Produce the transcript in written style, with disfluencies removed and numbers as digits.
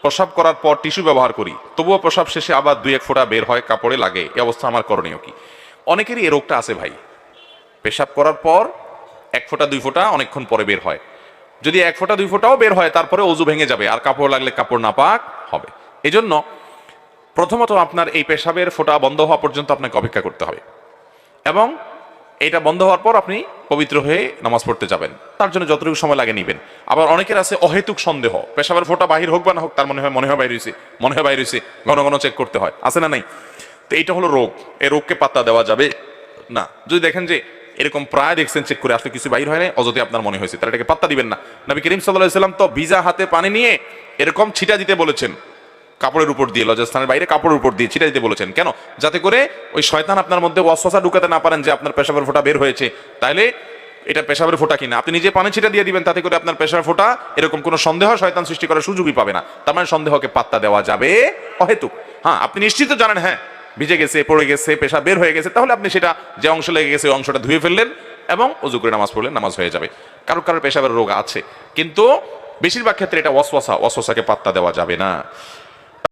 প্রসাব করার পর টিস্যু ব্যবহার করি, তবুও প্রসাব শেষে আবার 2-1 ফোঁটা বের হয়, কাপড়ে লাগে, এই অবস্থা আমার করণীয় কি? অনেকেরই এই রোগটা আছে ভাই, পেশাব করার পর 1 ফোঁটা 2 ফোঁটা অনেকক্ষণ পরে বের হয়। যদি 1 ফোঁটা 2 ফোঁটাও বের হয়, তারপরে অজু ভেঙে যাবে আর কাপড় লাগলে কাপড় নাপাক হবে। এজন্য প্রথমত আপনার এই পেশাবের ফোঁটা বন্ধ হওয়া পর্যন্ত আপনাকে অপেক্ষা করতে হবে, এবং এটা বন্ধ হওয়ার পর আপনি পবিত্র হয়ে নামাজ পড়তে যাবেন। তার জন্য যতটুকু সময় লাগে নেবেন। আবার অনেকের আছে অহেতুক সন্দেহ, পেশাবের ফোঁটা বাহির হোক বা না হোক, তার মনে হয় বাইরে হয়েছে, ঘন ঘন চেক করতে হয়, আছে না নাই? তো এইটা হলো রোগ, এই রোগকে পাত্তা দেওয়া যাবে না। যদি দেখেন যে এরকম প্রায় দেখছেন চেক করে আসলে কিছু বাইর হয় না, অযথা আপনার মনে হয়েছে, তাহলে এটাকে পাত্তা দিবেন না। নবী করিম সাল্লাল্লাহু আলাইহি ওয়াসাল্লাম তো ভিজা হাতে পানি নিয়ে এরকম ছিটা দিতে বলেছেন, কাপড়ের উপর দিয়ে, লজ্জাস্থানের বাইরে কাপড়ের উপর দিয়ে ছিটা দিতে বলেছেন। কেন? যাতে করে ওই শয়তান আপনার মধ্যে ওয়াসওয়াসা ঢুকাতে না পারেন যে আপনার পেশাবের ফোঁটা বের হয়েছে, তাইলে এটা পেশাবের ফোঁটা কিনা। আপনি নিজে পানি ছিটা দিয়ে দিবেন, তাতে করে আপনার পেশাবের ফোঁটা এরকম কোনো সন্দেহ শয়তান সৃষ্টি করার সুযোগই পাবে না। তার মানে সন্দেহকে পাত্তা দেওয়া যাবে অহেতুক। হ্যাঁ, আপনি নিশ্চিত জানেন হ্যাঁ ভিজে গেছে, পড়ে গেছে, পেশাব বের হয়ে গেছে, তাহলে আপনি সেটা যে অংশ লেগে গেছে ওই অংশটা ধুয়ে ফেললেন এবং ওযু করে নামাজ পড়লেন, নামাজ হয়ে যাবে। কারো কারো পেশাবের রোগ আছে, কিন্তু বেশিরভাগ ক্ষেত্রে এটা ওয়াসওয়াসাকে পাত্তা দেওয়া যাবে না।